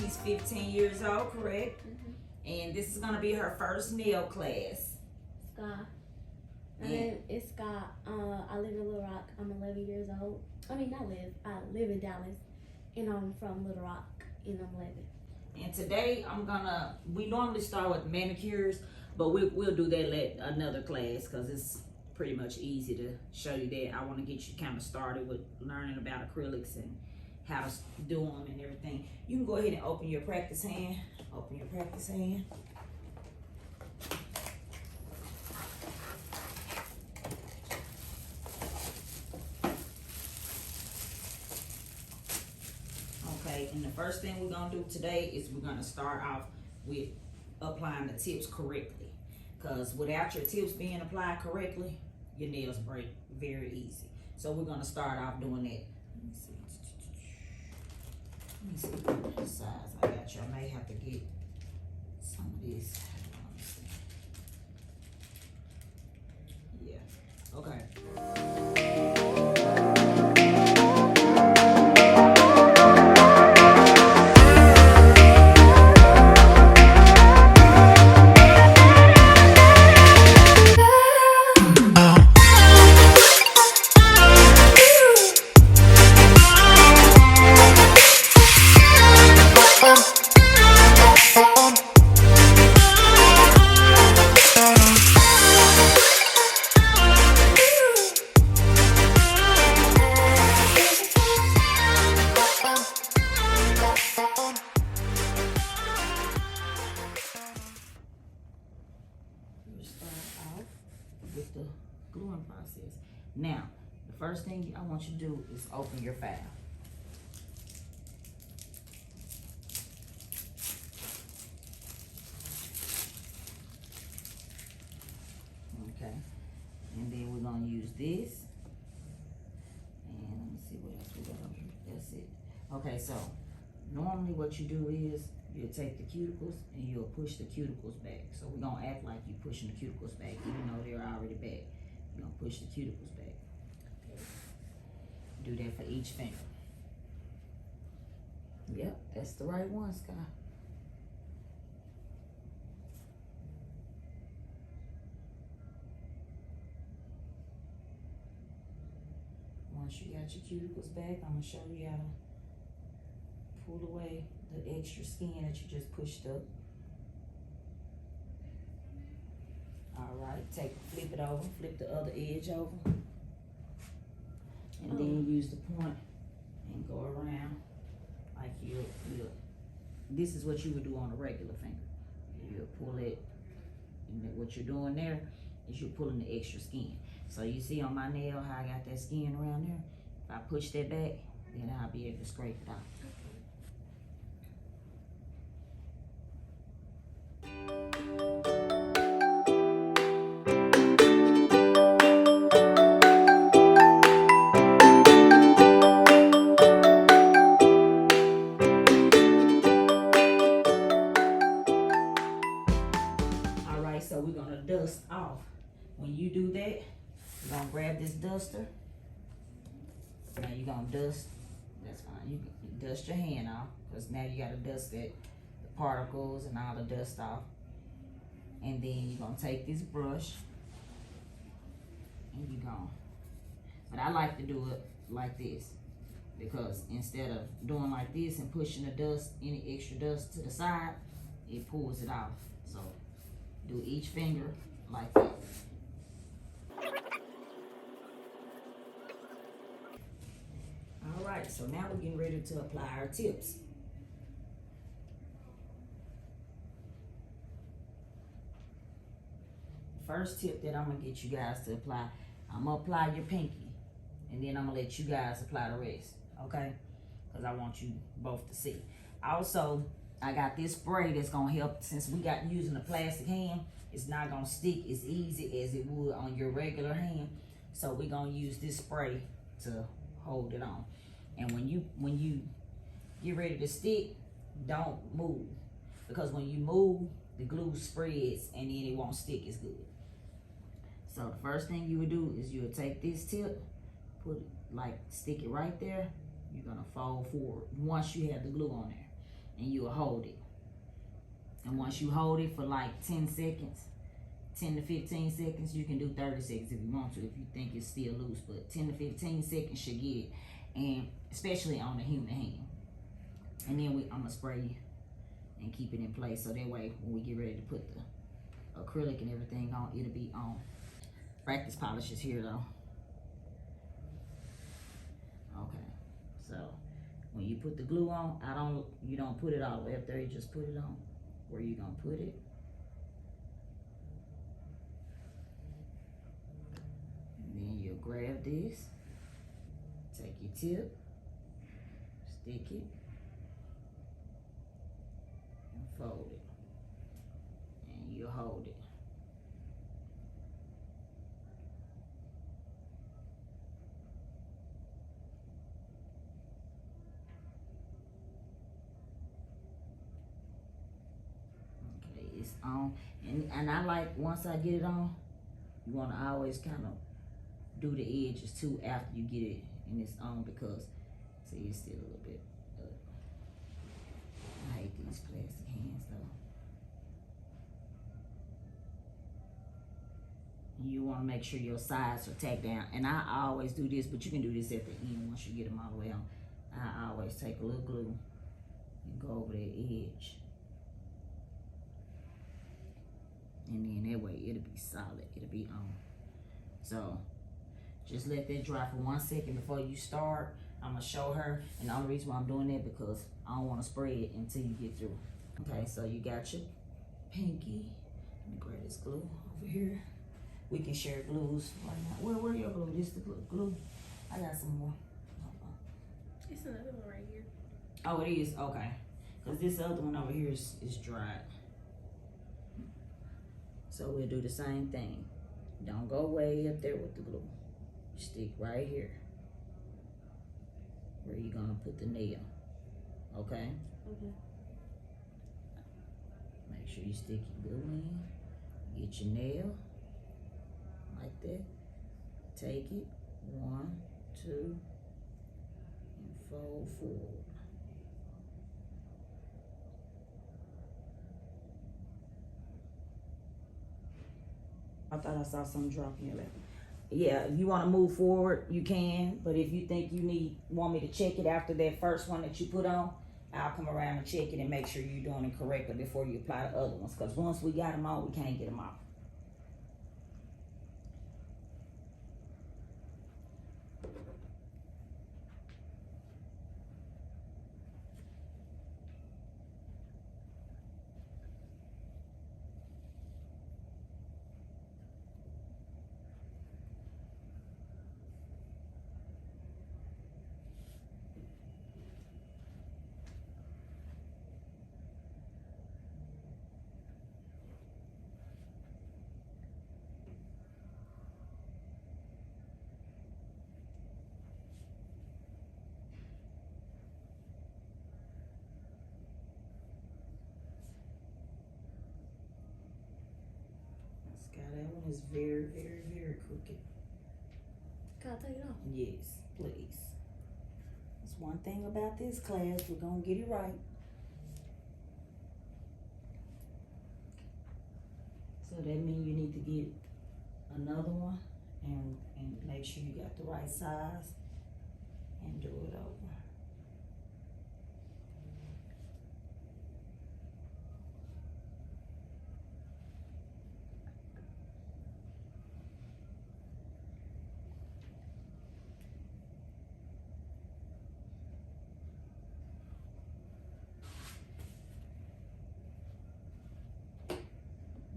she's 15 years old, correct? And this is gonna be her first nail class. Skye. My name is Skye. I live in Little Rock. I'm 11 years old. I live in Dallas, and I'm from Little Rock, and I'm 11. And today we normally start with manicures, but we'll do that at another class because it's pretty much easy to show you that. I want to get you kind of started with learning about acrylics and how to do them and everything. You can go ahead and open your practice hand. Open your practice hand. Okay, and the first thing we're gonna do today is we're gonna start off with applying the tips correctly. Because without your tips being applied correctly, your nails break very easy. So we're gonna start off doing that. Let me see what size I got you. I may have to get some of this. Yeah, okay. With the gluing process. Now, the first thing I want you to do is open your file. Okay, and then we're gonna use this. And let me see what else we got on here. That's it. Okay, so normally what you do is you'll take the cuticles and you'll push the cuticles back. So we're gonna act like you're pushing the cuticles back, even though they're already back. You're gonna push the cuticles back. Do that for each finger. Yep, that's the right one, Skye. Once you got your cuticles back, I'm gonna show you how to pull away the extra skin that you just pushed up. All right, flip it over, flip the other edge over. And then use the point and go around like you. This is what you would do on a regular finger. You'll pull it, and what you're doing there is you're pulling the extra skin. So you see on my nail how I got that skin around there? If I push that back, then I'll be able to scrape it out. So we're gonna dust off. When you do that, you're gonna grab this duster. Now you're gonna dust, that's fine. You dust your hand off, because now you gotta dust the particles and all the dust off. And then you're gonna take this brush and you're gonna, but I like to do it like this, because instead of doing like this and pushing the dust, any extra dust to the side, it pulls it off. So do each finger like that. All right, so now we're getting ready to apply our tips. First tip that I'm gonna get you guys to apply, I'm gonna apply your pinky, and then I'm gonna let you guys apply the rest, okay? Because I want you both to see. Also, I got this spray that's gonna help. Since we got using a plastic hand, it's not gonna stick as easy as it would on your regular hand. So we're gonna use this spray to hold it on. And when you get ready to stick, don't move, because when you move, the glue spreads and then it won't stick as good. So the first thing you would do is you'll take this tip, put it, like stick it right there. You're gonna fold forward once you have the glue on there. and you'll hold it. And once you hold it for like 10 seconds, 10 to 15 seconds, you can do 30 seconds if you want to, if you think it's still loose, but 10 to 15 seconds should get it, and especially on the human hand. And then I'm gonna spray you and keep it in place, so that way when we get ready to put the acrylic and everything on, it'll be on. Practice polish is here though. Okay, so when you put the glue on, you don't put it all the way up there, you just put it on where you gonna put it. And then you'll grab this, take your tip, stick it, and fold it. And you'll hold it. It's on, and I like, once I get it on, you want to always kind of do the edges too after you get it and it's on, because see, it's still a little bit I hate these plastic hands though. You want to make sure your sides are tacked down, and I always do this, but you can do this at the end once you get them all the way on. I always take a little glue and go over that edge. And then that way it'll be solid, it'll be on. So just let that dry for 1 second before you start. I'm gonna show her, and the only reason why I'm doing that because I don't want to spray it until you get through. Okay, so you got your pinky. Let me grab this glue over here. We can share glues right now. Where your glue? This the glue. I got some more. It's another one right here. Oh, it is? Okay. Because this other one over here is dried. So we'll do the same thing. Don't go way up there with the glue. Stick right here where you're gonna put the nail. Okay? Okay. Make sure you stick your glue in. Get your nail like that. Take it. 1, 2, and fold forward. I thought I saw something drop in your lap. Yeah, if you want to move forward, you can. But if you think you want me to check it after that first one that you put on, I'll come around and check it and make sure you're doing it correctly before you apply the other ones. Because once we got them on, we can't get them off. Skye, that one is very, very, very crooked. Can I take it off? Yes, please. That's one thing about this class. We're gonna get it right. So that means you need to get another one and make sure you got the right size and do it over.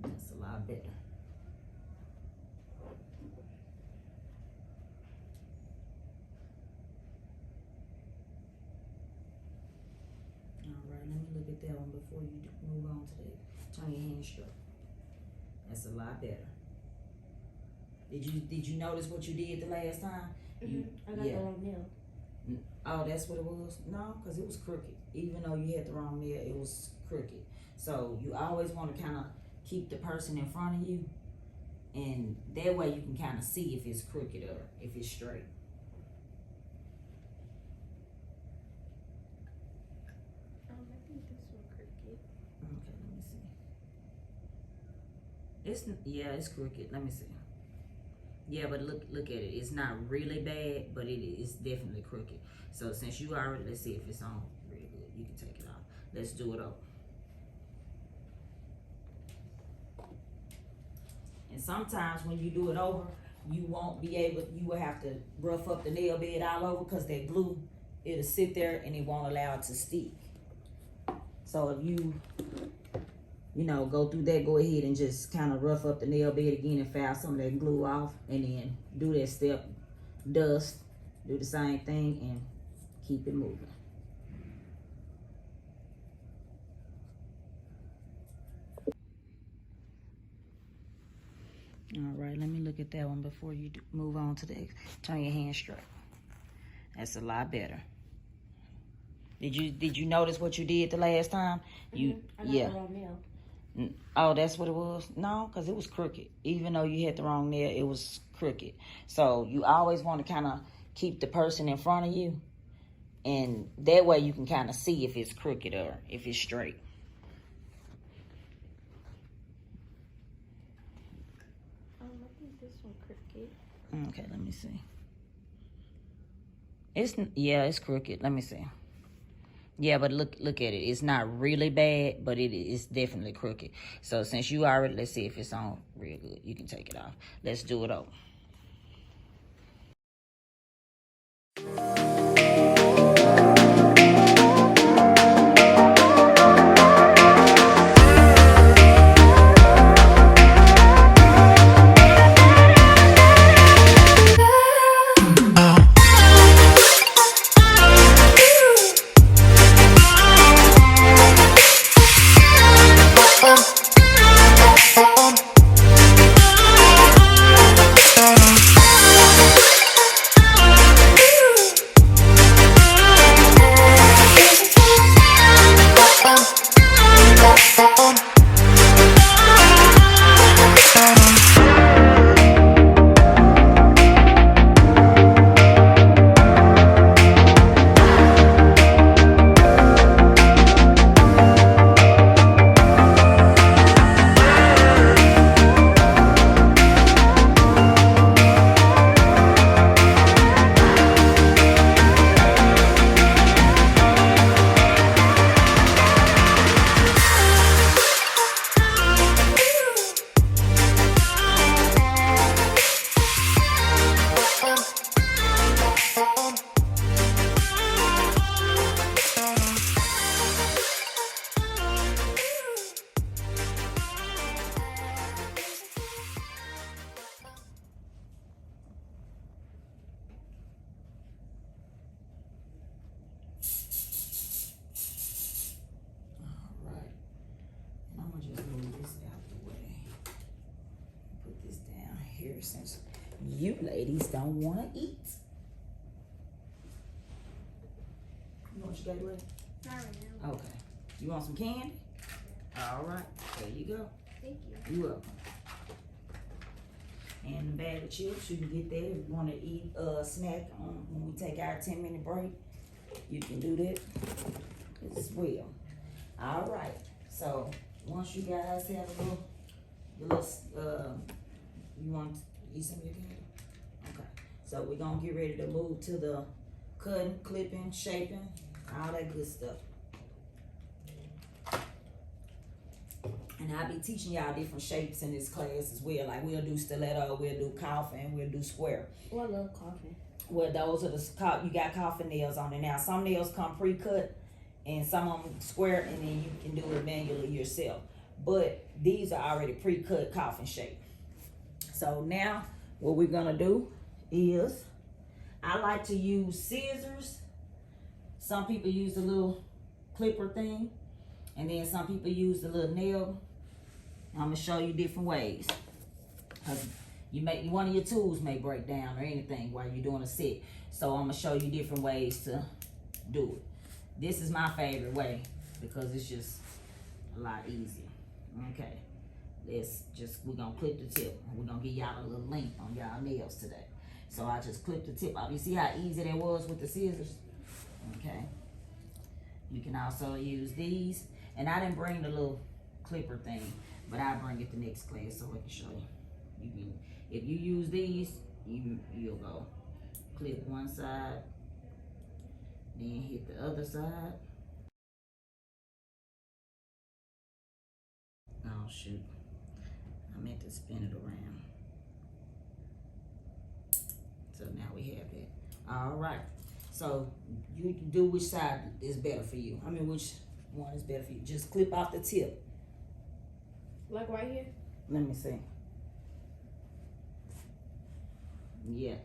That's a lot better. Alright, let me look at that one before you move on to that. Turn your hand straight. That's a lot better. Did you notice what you did the last time? I got the wrong nail. Oh, that's what it was? No, because it was crooked. Even though you had the wrong nail, it was crooked. So you always want to kind of keep the person in front of you, and that way you can kind of see if it's crooked or if it's straight. I think this It's crooked. Let me see. Yeah, but look at it. It's not really bad, but it's definitely crooked. So since you already, let's see if it's on real good. You can take it off. Let's do it over. And sometimes when you do it over, you won't be able, you will have to rough up the nail bed all over because that glue, it'll sit there and it won't allow it to stick. So if you know, go through that, go ahead and just kind of rough up the nail bed again and foul some of that glue off, and then do that step, dust, do the same thing, and keep it moving. All right, let me look at that one before you move on to the next. Turn your hand straight. That's a lot better. Did you notice what you did the last time? I got the wrong nail. Oh, that's what it was? No, because it was crooked. Even though you had the wrong nail, it was crooked. So you always want to kind of keep the person in front of you, and that way you can kind of see if it's crooked or if it's straight. I think this one crooked. Okay, let me see. It's crooked. Let me see. Yeah, but look at it. It's not really bad, but it's definitely crooked. So since you already, let's see if it's on real good. You can take it off. Let's do it over. Since you ladies don't want to eat. You know what you got left? Not right now. Okay. You want some candy? All right. There you go. Thank you. You're welcome. And the bag of chips, you can get that. If you want to eat a snack when we take our 10-minute break, you can do that as well. All right. So once you guys have a little you want to eat some of your candy? Okay. So we're going to get ready to move to the cutting, clipping, shaping, all that good stuff. And I'll be teaching y'all different shapes in this class as well. Like we'll do stiletto, we'll do coffin, we'll do square. Oh, I love coffin. Well, those are you got coffin nails on it now. Some nails come pre-cut and some of them square, and then you can do it manually yourself. But these are already pre-cut coffin shape. So now what we're gonna do is, I like to use scissors. Some people use the little clipper thing, and then some people use the little nail. I'm gonna show you different ways. Cause one of your tools may break down or anything while you're doing a set. So I'm gonna show you different ways to do it. This is my favorite way because it's just a lot easier. Okay. We're gonna clip the tip. We're gonna give y'all a little length on y'all nails today. So I just clip the tip off. You see how easy that was with the scissors? Okay. You can also use these. And I didn't bring the little clipper thing But I'll bring it the next class so I can show you. You can, if you use these, you'll go clip one side, then hit the other side. Oh shoot, I meant to spin it around. So now we have that. All right, so you can do which side is better for you. I mean, which one is better for you. Just clip off the tip. Like right here? Let me see. Yeah.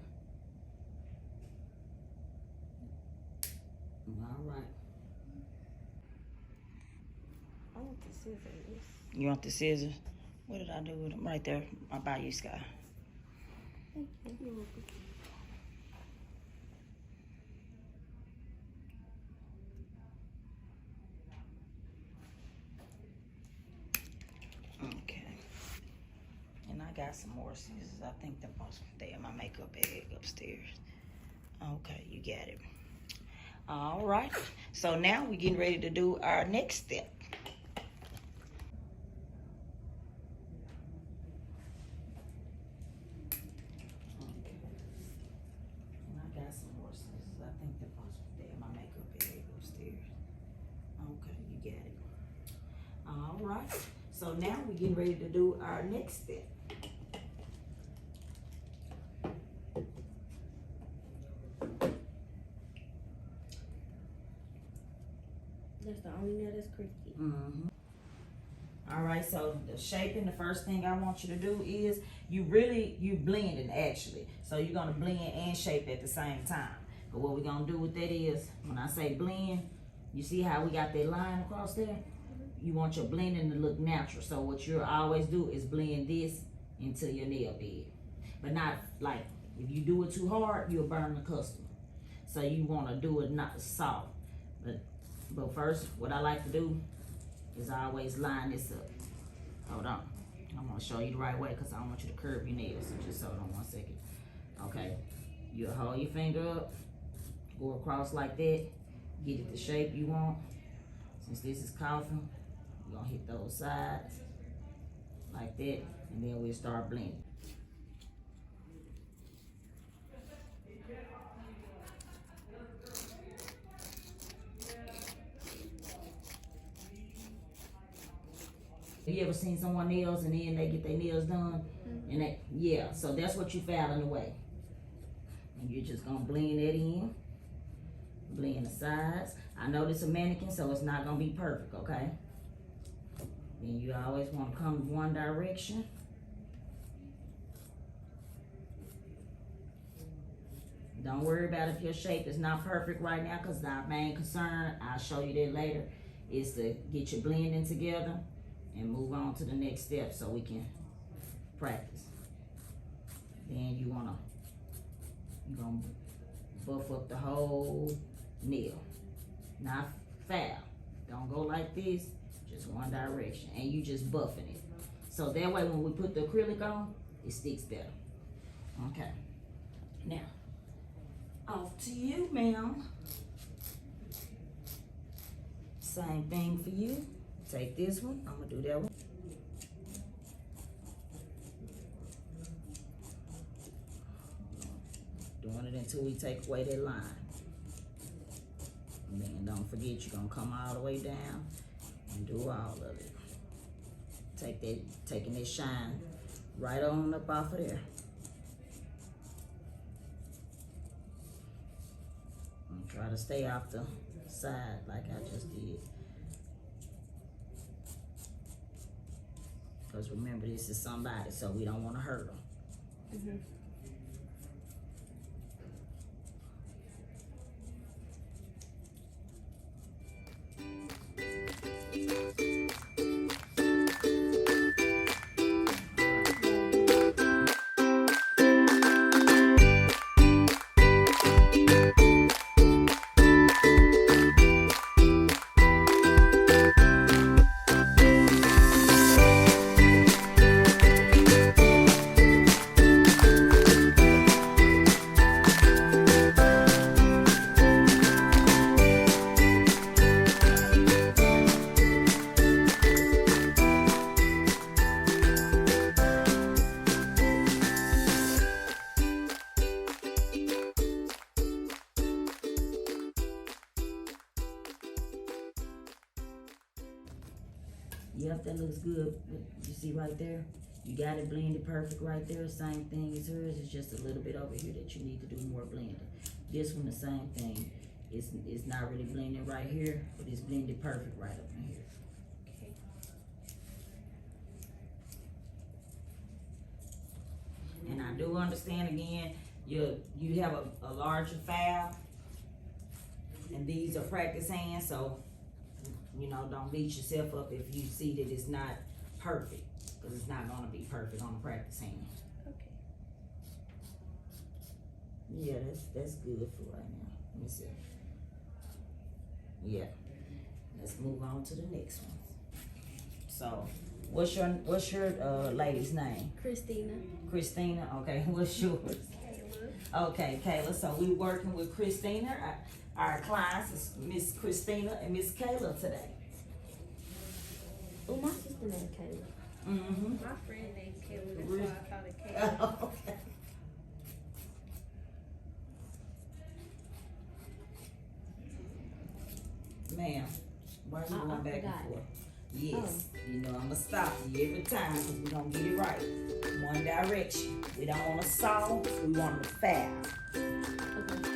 All right. I want the scissors. You want the scissors? What did I do with them? Right there. I'll buy you, Skye. Thank you. Okay. And I got some more scissors. I think they in my makeup bag upstairs. Okay, you got it. All right. So now we're getting ready to do our next step. Okay. And I got some more scissors. I think they in my makeup bag upstairs. Okay, you got it. All right. So now we're getting ready to do our next step. That's the only nail that's creaky. Mm-hmm. All right, so the shaping, the first thing I want you to do is you blending actually. So you're gonna blend and shape at the same time. But what we're gonna do with that is, when I say blend, you see how we got that line across there? You want your blending to look natural. So what you'll always do is blend this into your nail bed. But not like, if you do it too hard, you'll burn the customer. So you wanna do it not soft. But first, what I like to do is I always line this up. Hold on. I'm gonna show you the right way because I don't want you to curve your nails. So just hold on 1 second. Okay. You'll hold your finger up, go across like that, get it the shape you want. Since this is coffin, you're gonna hit those sides like that, and then we'll start blending. You ever seen someone nails and then they get their nails done? Mm-hmm. And yeah, so that's what you found in the way. And you're just gonna blend that in. Blend the sides. I know this is a mannequin, so it's not gonna be perfect, okay? Then you always wanna come one direction. Don't worry about if your shape is not perfect right now, because our main concern, I'll show you that later, is to get your blending together and move on to the next step so we can practice. Then you're gonna buff up the whole nail. Not foul. Don't go like this, just one direction. And you just buffing it. So that way when we put the acrylic on, it sticks better. Okay. Now, off to you, ma'am. Same thing for you. Take this one, I'm gonna do that one. Doing it until we take away that line. And then don't forget, you're gonna come all the way down and do all of it. Taking this shine right on up off of there. And try to stay off the side like I just did. Because remember, this is somebody, so we don't want to hurt them. Mm-hmm. Yep, that looks good. You see right there? You got it blended perfect right there. Same thing as hers. It's just a little bit over here that you need to do more blending. This one, the same thing. It's not really blended right here, but it's blended perfect right up in here. Okay. And I do understand again, you have a larger file, and these are practice hands, so you know, don't beat yourself up if you see that it's not perfect, because it's not gonna be perfect on a practice hand. Okay. Yeah, that's good for right now. Let me see. Yeah. Let's move on to the next one. So, what's your lady's name? Christina. Christina. Okay. What's yours? Kayla. Okay, Kayla. So we working with Christina. Our clients is Miss Christina and Miss Kayla today. Oh, my sister named Kayla. Mm-hmm. My friend named Kayla, that's why I call it Kayla. Okay. Ma'am, why are you going back forgot. and forth? Yes, you know I'm gonna stop you every time because we're gonna get it right. One direction. We don't want to solve, we want to foul. Okay.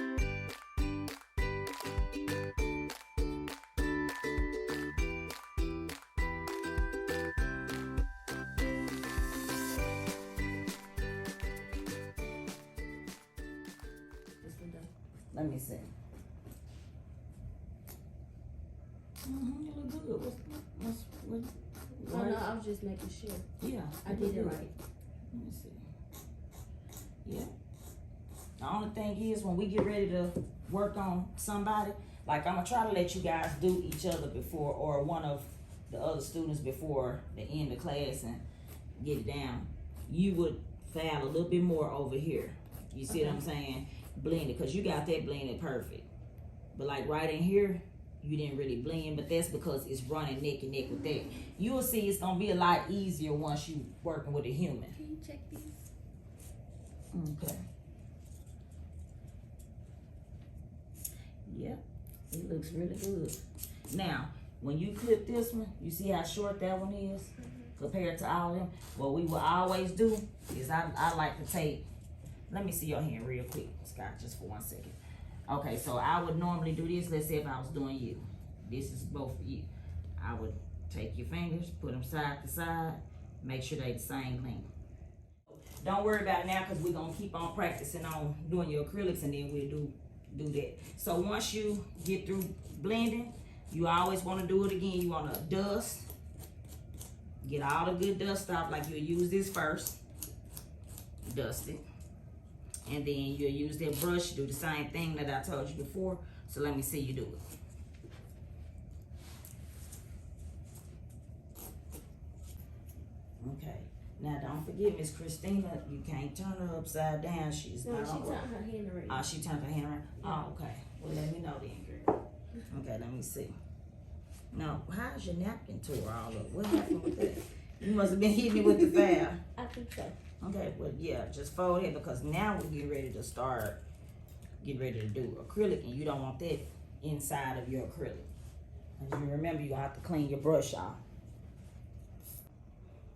Let me see. You look good. Oh no, I was just making sure. Yeah, I did it right. Let me see. Yeah. The only thing is when we get ready to work on somebody, like I'm gonna try to let you guys do each other before, or one of the other students before the end of class and get it down. You would foul a little bit more over here. You see what I'm saying? Blend it, because you got that blended perfect. But like right in here, you didn't really blend, but that's because it's running neck and neck with that. You will see it's gonna be a lot easier once you working with a human. Can you check these? Okay. Yep, it looks really good. Now, when you clip this one, you see how short that one is compared to all of them? What we will always do is I like to take, let me see your hand real quick, Scott, just for 1 second. Okay, so I would normally do this. Let's say if I was doing you. This is both of you. I would take your fingers, put them side to side, make sure they the same length. Don't worry about it now, because we're going to keep on practicing on doing your acrylics, and then we'll do that. So once you get through blending, you always want to do it again. You want to dust. Get all the good dust off, like you'll use this first. Dust it. And then you'll use that brush, do the same thing that I told you before. So let me see you do it. Okay. Now don't forget, Miss Christina, you can't turn her upside down. She's No, not she on. turned her hand around. Oh, she turned her hand around. Oh, okay. Well, let me know then, girl. Okay, let me see. Now, how's your napkin tore all up? What happened with that? You must have been hitting it with the file. I think so. Okay, well, yeah, just fold it, because now we're getting ready to start, get ready to do acrylic, and you don't want that inside of your acrylic. As you remember, you have to clean your brush off.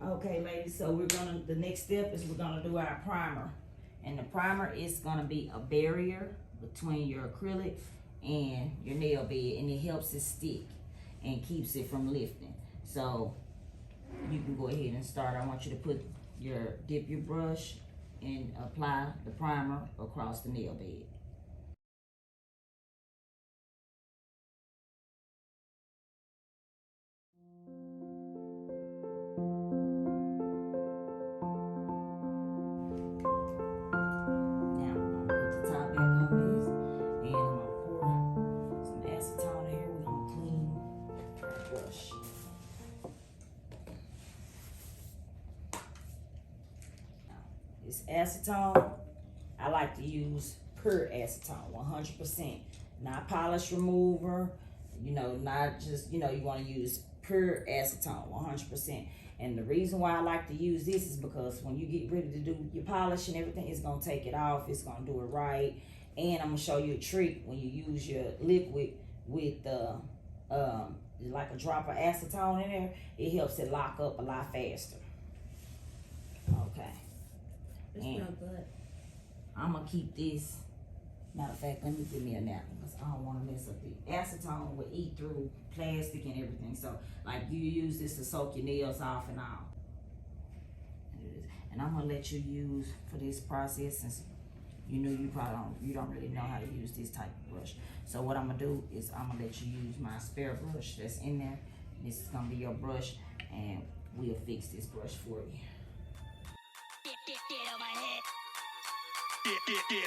Okay, ladies, so the next step is we're gonna do our primer. And the primer is gonna be a barrier between your acrylic and your nail bed, and it helps it stick and keeps it from lifting. So you can go ahead and start. I want you to dip your brush and apply the primer across the nail bed. Now I'm gonna put the top back on this, and I'm gonna pour some acetone in here. We're gonna clean our brush. This acetone, I like to use pure acetone, 100%. Not polish remover, you know, not just, you know, you want to use pure acetone, 100%. And the reason why I like to use this is because when you get ready to do your polish and everything, it's going to take it off. It's going to do it right. And I'm going to show you a trick when you use your liquid with like a drop of acetone in there, it helps it lock up a lot faster. Okay. It's And no good. I'm gonna keep this. Matter of fact, let me give me a napkin because I don't want to mess up the acetone. Will eat through plastic and everything. So, like, you use this to soak your nails off and all. And I'm gonna let you use for this process, since you know you don't really know how to use this type of brush. So what I'm gonna do is I'm gonna let you use my spare brush that's in there. This is gonna be your brush, and we'll fix this brush for you. Get on my head. Get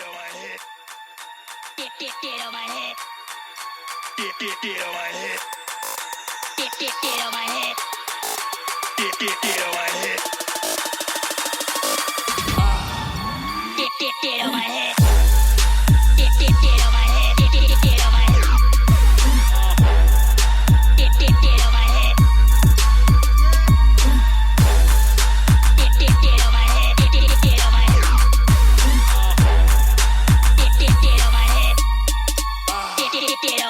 on my head. Get on my head. Get on my head. Get on my head. Get on my head. Get on my head. Get on my head. Get on my head. Get on my head. Get on my head. Get on my head. Get on my head. Get on my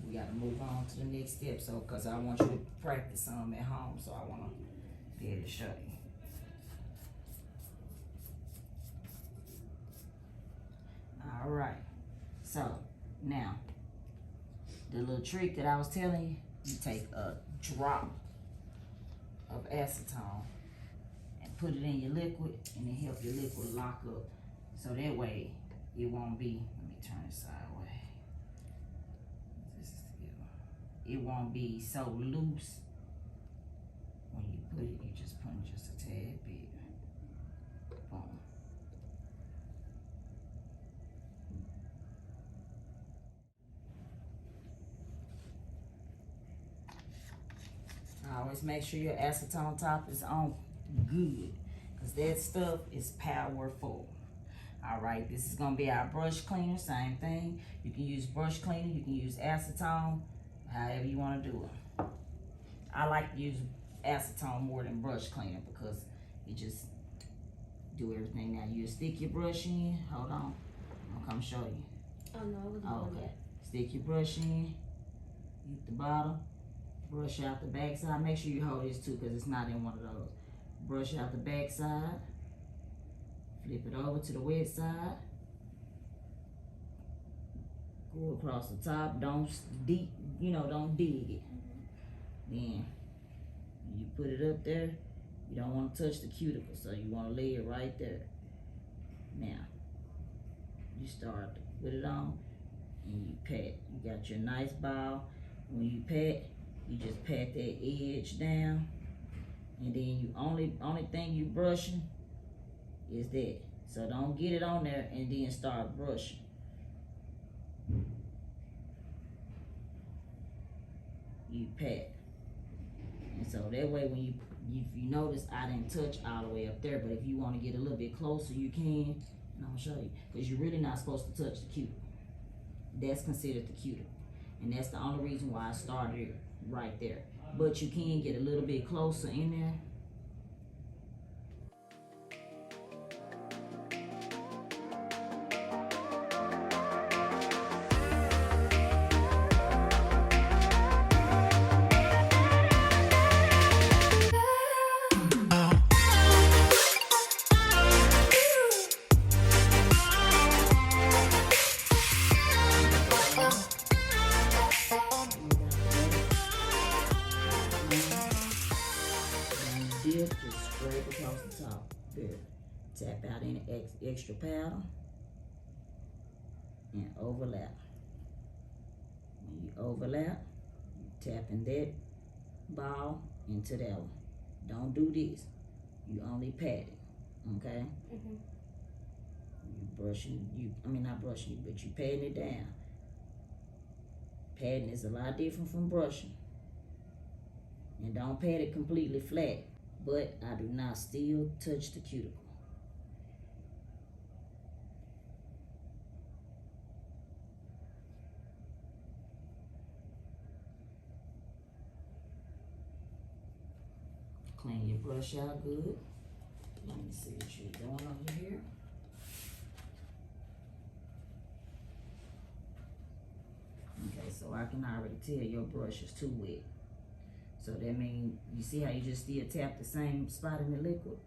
We gotta move on to the next step, so because I want you to practice some at home, so I want to be able to show you. All right, so now the little trick that I was telling you, you take a drop of acetone and put it in your liquid, and it help your liquid lock up, so that way it won't be, let me turn it sideways. It won't be so loose when you put it. You just put it just a tad bit. Boom. Always make sure your acetone top is on good, because that stuff is powerful. All right, this is gonna be our brush cleaner. Same thing. You can use brush cleaner. You can use acetone. However you want to do it. I like to use acetone more than brush cleaner because it just do everything. Now you stick your brush in. Hold on, I'll come show you. Oh no, I wasn't doing that. Stick your brush in. Hit the bottom. Brush out the back side. Make sure you hold this too, because it's not in one of those. Brush out the back side. Flip it over to the wet side. Go across the top. Don't deep, don't dig it. Then you put it up there. You don't want to touch the cuticle, so you want to lay it right there. Now you start to put it on, and you pat. You got your nice ball. When you pat, you just pat that edge down, and then you only thing you brushing is that. So don't get it on there and then start brushing. You pat, and so that way when if you notice, I didn't touch all the way up there, but if you want to get a little bit closer, you can, and I'll show you, because you're really not supposed to touch the cuticle. That's considered the cuticle, and that's the only reason why I started right there. But you can get a little bit closer in there. Dip just straight across the top. There. Tap out any extra powder and overlap. When you overlap, you tap in that ball into that one. Don't do this. You only pat it. Okay? Mhm. You brushing, not brushing, but you patting it down. Patting is a lot different from brushing. And don't pat it completely flat. But I do not still touch the cuticle. Clean your brush out good. Let me see what you're doing over here. Okay, so I can already tell your brush is too wet. So that means, you see how you just still tap the same spot in the liquid?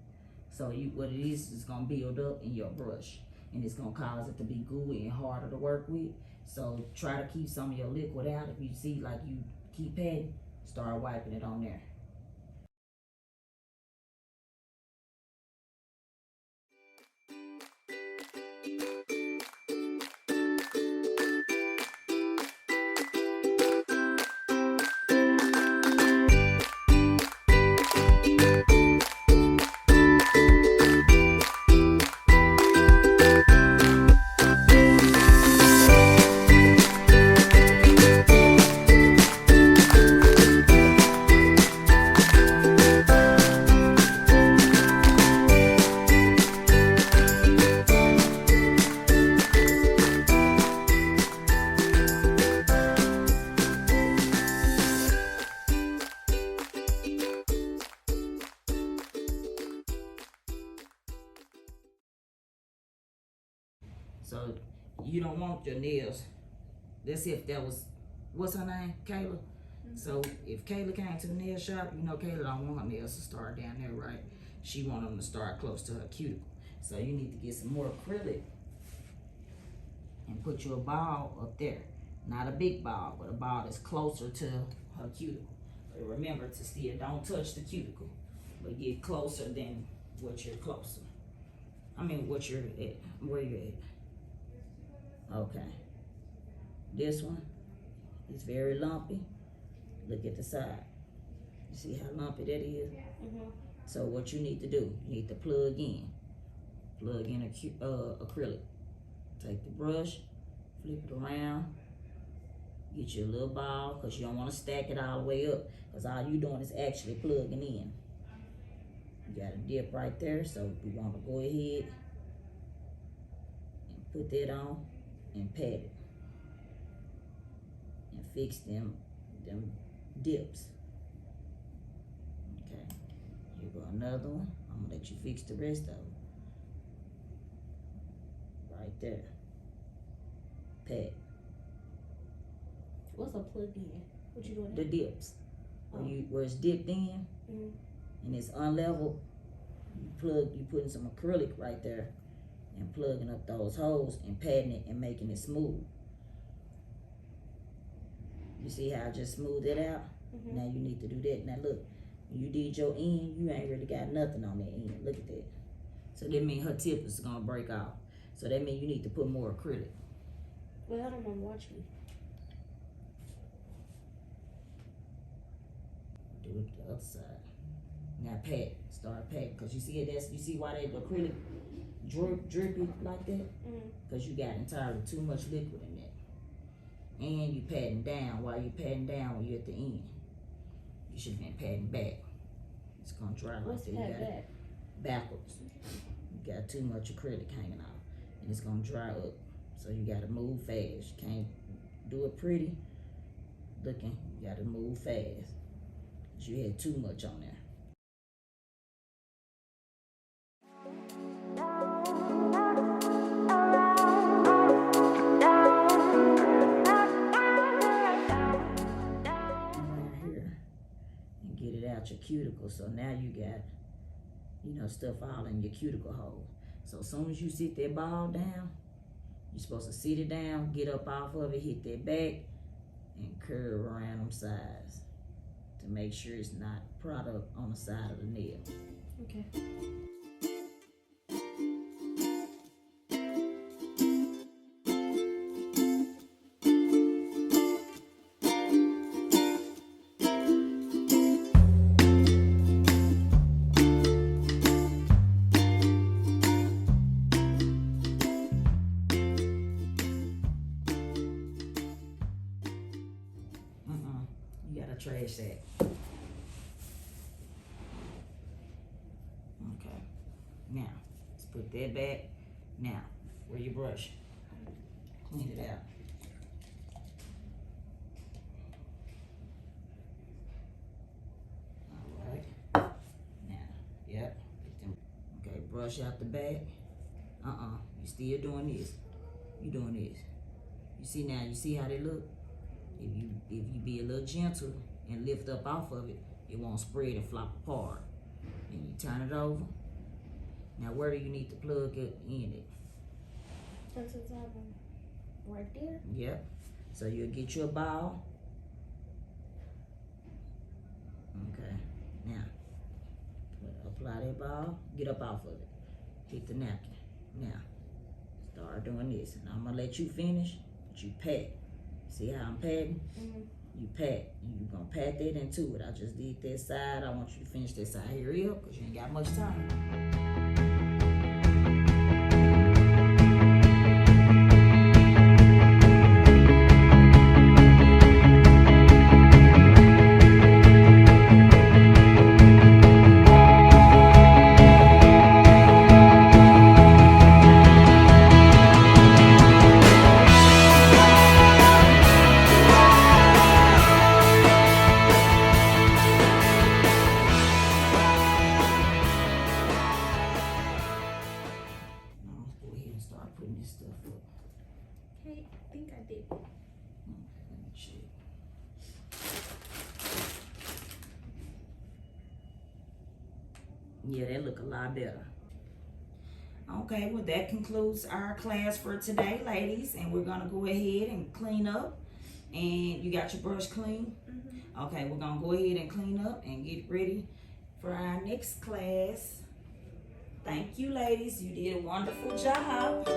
So what it is gonna build up in your brush. And it's gonna cause it to be gooey and harder to work with. So try to keep some of your liquid out. If you see like you keep patting, start wiping it on there. So you don't want your nails. Let's see if that was, what's her name? Kayla? Mm-hmm. So if Kayla came to the nail shop, you know Kayla don't want her nails to start down there, right? She want them to start close to her cuticle. So you need to get some more acrylic and put your ball up there. Not a big ball, but a ball that's closer to her cuticle. But remember to still don't touch the cuticle, but get closer than what you're closer. What you're at, where you're at. Okay. This one is very lumpy. Look at the side. You see how lumpy that is? Mm-hmm. So what you need to do, you need to plug in. Plug in acrylic. Take the brush, flip it around. Get you a little ball, because you don't want to stack it all the way up, because all you doing is actually plugging in. You got a dip right there, so we want to go ahead and put that on and pat it. And fix them dips. Okay, here go another one. I'm gonna let you fix the rest of them. Right there. Pat. What's a plug in? What you doing? The dips. Where it's dipped in, and it's unleveled. You putting some acrylic right there and plugging up those holes and patting it and making it smooth. You see how I just smoothed it out? Mm-hmm. Now you need to do that. Now look, when you did your end, you ain't really got nothing on that end. Look at that. So that means her tip is gonna break off. So that means you need to put more acrylic. Well, I don't want to watch me. Do it the other side. Now pat, start patting, because you see it. You see why that acrylic drippy like that? Because you got entirely too much liquid in that. And you patting down. While you patting down when you're at the end, you should have been patting back. It's gonna dry like that. You got it backwards. You got too much acrylic hanging out, and it's gonna dry up. So you gotta move fast. You can't do it pretty looking. You gotta move fast. You had too much on there. Your cuticle, so now you got stuff all in your cuticle hole. So as soon as you sit that ball down, you're supposed to sit it down, get up off of it, hit that back, and curve around them sides to make sure it's not product on the side of the nail. Okay. a trash sack. Okay. Now, let's put that back. Now, where your brush? Clean it out. Alright. Now, yep. Okay, brush out the back. You still doing this. You doing this. You see now, you see how they look? If you be a little gentle and lift up off of it, it won't spread and flop apart. And you turn it over. Now where do you need to plug it in it? That's the top one. Right there? Yep. So you'll get you a ball. Okay. Now, apply that ball. Get up off of it. Hit the napkin. Now, start doing this. And I'm going to let you finish, but you pat. See how I'm patting? Mm-hmm. You pat. You're going to pat that into it. I just did that side. I want you to finish that side. Hurry up, because you ain't got much time. Yeah, that look a lot better. Okay, well that concludes our class for today, ladies. And we're gonna go ahead and clean up. And you got your brush clean? Mm-hmm. Okay, we're gonna go ahead and clean up and get ready for our next class. Thank you, ladies. You did a wonderful job.